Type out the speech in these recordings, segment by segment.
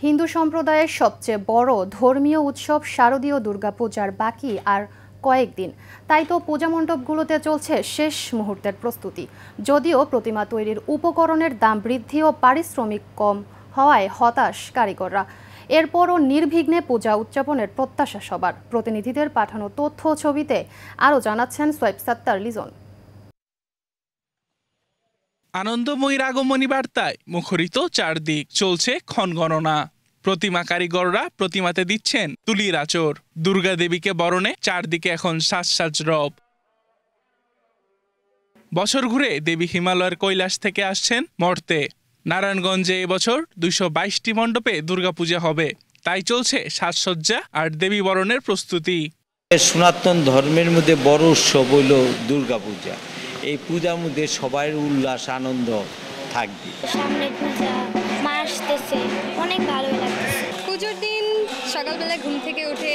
হিন্দু সম্প্রদায়ের সবচেয়ে বড় ধর্মীয় উৎসব শারদীয় দুর্গাপূজার বাকি আর কয়েকদিন। তাই তো পূজা মণ্ডপগুলোতে চলছে শেষ মুহূর্তের প্রস্তুতি। যদিও প্রতিমা তৈরির উপকরণের দাম বৃদ্ধি ও পারিশ্রমিক কম হওয়ায় হতাশ কারিগররা, এরপরও নির্বিঘ্নে পূজা উদযাপনের প্রত্যাশা সবার। প্রতিনিধিদের পাঠানো তথ্য ছবিতে আরও জানাচ্ছেন সোয়েব সাত্তার লিজন। আনন্দময়ীর আগমনী বার্তায় মুখরিত চারদিক, চলছে ক্ষণগণনা। প্রতিমা কারিগররা প্রতিমাতে দিচ্ছেন তুলির আঁচড়। দুর্গা দেবীকে বরণে চারদিকে এখন সাজ রব। বছর ঘুরে দেবী হিমালয়ের কৈলাস থেকে আসছেন মর্তে। নারায়ণগঞ্জে এবছর 222টি মণ্ডপে দুর্গাপূজা হবে, তাই চলছে সাজসজ্জা আর দেবী বরণের প্রস্তুতি। সনাতন ধর্মের মধ্যে বড় উৎসব হইল দুর্গাপূজা। এই পূজার মধ্যে সবাই উল্লাস আনন্দ থাকবে। সামনে পূজা, মা আসতেছে, অনেক ভালোই লাগতেছে। পুজোর দিন সকালবেলা ঘুম থেকে উঠে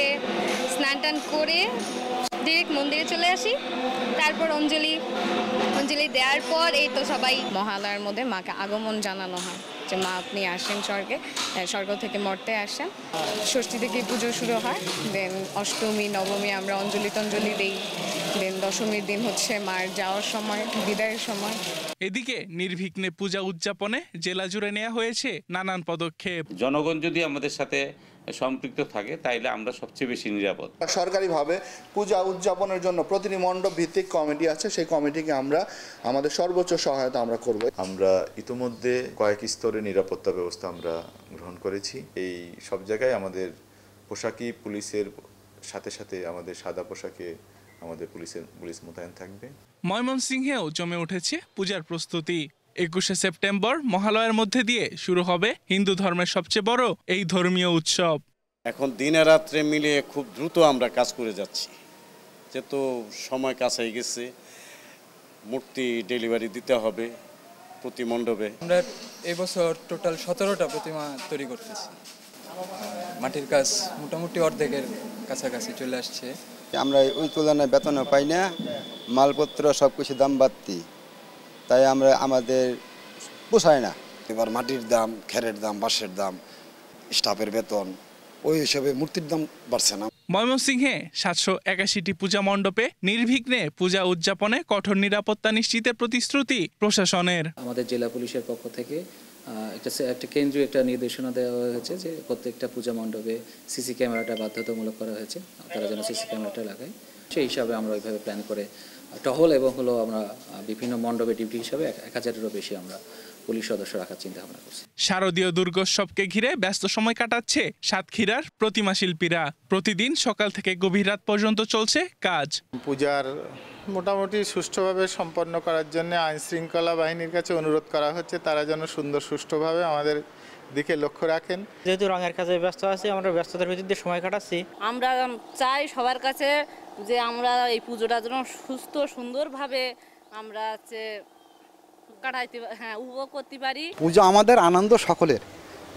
স্নান টান করে ডিরেক্ট মন্দিরে চলে আসি, তারপর অঞ্জলি দেওয়ার পর এই তো সবাই মহালয়ার মধ্যে মাকে আগমন জানানো হয় যে মা আপনি আসেন স্বর্গ থেকে মর্তে আসেন। ষষ্ঠী থেকে পুজো শুরু হয়, দেন অষ্টমী নবমী আমরা অঞ্জলি দিই, দেন দশমীর দিন হচ্ছে মার যাওয়ার সময়, বিদায়ের সময়। এদিকে নির্বিঘ্নে পূজা উদযাপনে জেলা জুড়ে নেওয়া হয়েছে নানান পদক্ষেপ। জনগণ যদি আমাদের সাথে সম্পৃক্ত থাকে তাইলে আমরা সবচেয়ে বেশি নিরাপদ। সরকারিভাবে পূজা উদযাপনের জন্য প্রতিটি মণ্ডপ ভিত্তিক কমিটি আছে, সেই কমিটিকে আমরা আমাদের সর্বোচ্চ সহায়তা আমরা করব। আমরা ইতিমধ্যে কয়েক স্তরে নিরাপত্তা ব্যবস্থা আমরা গ্রহণ করেছি। এই সব জায়গায় আমাদের পোশাকি পুলিশের সাথে সাথে আমাদের সাদা পোশাকে আমাদের পুলিশ মোতায়েন থাকবে। ময়মনসিংহেও জমে উঠেছে পূজার প্রস্তুতি। 21শে সেপ্টেম্বর মহালয়ার মধ্যে দিয়ে শুরু হবে হিন্দু ধর্মের সবচেয়ে বড় এই ধর্মীয় উৎসব। এখন দিনে রাত্রে মিলিয়ে খুব দ্রুত আমরা কাজ করে যাচ্ছি, যেহেতু সময় কাছে গেছে। মূর্তি ডেলিভারি দিতে হবে প্রতি মণ্ডপে। আমরা এবছর টোটাল 17টা প্রতিমা তৈরি করতেছি। মাটির কাজ মোটামুটি অর্ধেকের কাছাকাছি চলে আসছে। আমরা ওই তুলনায় বেতনও পাই না, মালপত্র সব কিছু দাম বাড়তি, তাই আমাদের পোষায় না। এবার মাটির দাম, খেরের দাম, বাঁশের দাম, স্টাফের বেতন, ওই হিসাবে মূর্তির দাম বাড়ছে না। ময়মনসিংহে 781টি পূজা মণ্ডপে নির্বিঘ্নে পূজা উদযাপনে কঠোর নিরাপত্তা নিশ্চিতের প্রতিশ্রুতি প্রশাসনের। আমাদের জেলা পুলিশের পক্ষ থেকে একটা কেন্দ্রীয় একটা নির্দেশনা দেওয়া হয়েছে যে প্রত্যেকটা পূজা মণ্ডপে সিসি ক্যামেরাটা বাধ্যতামূলক করা হয়েছে, তারা যেন সিসি ক্যামেরাটা লাগায়। সেই হিসাবে আমরা ওইভাবে প্ল্যান করে টহল এবং আমরা বিভিন্ন মণ্ডপে ডিউটি হিসাবে 1000-এরও বেশি আমরা পুলিশ সদস্য রাখার চিন্তা ভাবনা করছি। শারদীয় দুর্গোৎসবকে ঘিরে ব্যস্ত সময় কাটাচ্ছে সাতক্ষীরার প্রতিমা শিল্পীরা। প্রতিদিন সকাল থেকে গভীর রাত পর্যন্ত চলছে কাজ। পূজার মোটামুটি সুষ্ঠুভাবে সম্পন্ন করার জন্য আইন শৃঙ্খলা বাহিনীর কাছে অনুরোধ করা হচ্ছে, তারা যেন সুষ্ঠুভাবে আমাদের দিকে লক্ষ্য রাখেন। যেহেতু রঙের কাজে ব্যস্ত আছি, আমরা ব্যস্ততার ভিতর দিয়ে সময় কাটাচ্ছি। আমরা চাই সবার কাছে যে আমরা এই পুজোটা যেন সুস্থ সুন্দরভাবে আমরা উপভোগ করতে পারি। পূজা আমাদের আনন্দ সকলের,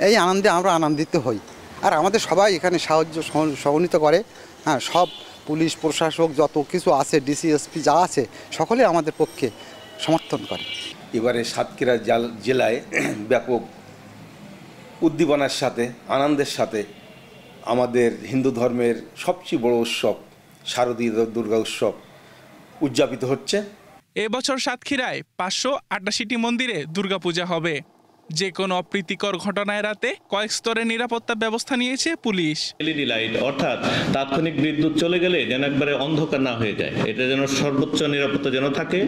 এই আনন্দে আমরা আনন্দিত হই। আর আমাদের সবাই এখানে সাহায্য সহযোগিতা করে। হ্যাঁ, সব পুলিশ প্রশাসক যত কিছু আছে, ডিসিএসপি যা আছে, সকলে আমাদের পক্ষে সমর্থন করে। এবারে সাতক্ষীরা জেলায় ব্যাপক উদ্দীপনার সাথে, আনন্দের সাথে আমাদের হিন্দু ধর্মের সবচেয়ে বড় উৎসব শারদীয় দুর্গা উৎসব উদযাপিত হচ্ছে। এবছর সাতক্ষীরায় 588টি মন্দিরে দুর্গাপূজা হবে। যে কোনো অপ্রীতিকর ঘটনায় রাতে কয়েক স্তরে নিরাপত্তা ব্যবস্থা নিয়েছে পুলিশ। এলইডি লাইট অর্থাৎ তাৎক্ষণিক বিদ্যুৎ চলে গেলে যেন একবারে অন্ধকার না হয়ে যায়, এটা যেন সর্বোচ্চ নিরাপত্তা যেন থাকে,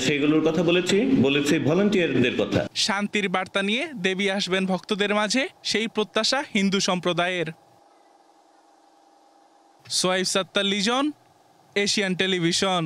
সেইগুলোর কথা বলেছি ভলান্টিয়ারদের কথা। শান্তির বার্তা নিয়ে দেবী আসবেন ভক্তদের মাঝে, সেই প্রত্যাশা হিন্দু সম্প্রদায়ের। সোয়েব সাত্তার লিজন, এশিয়ান টেলিভিশন।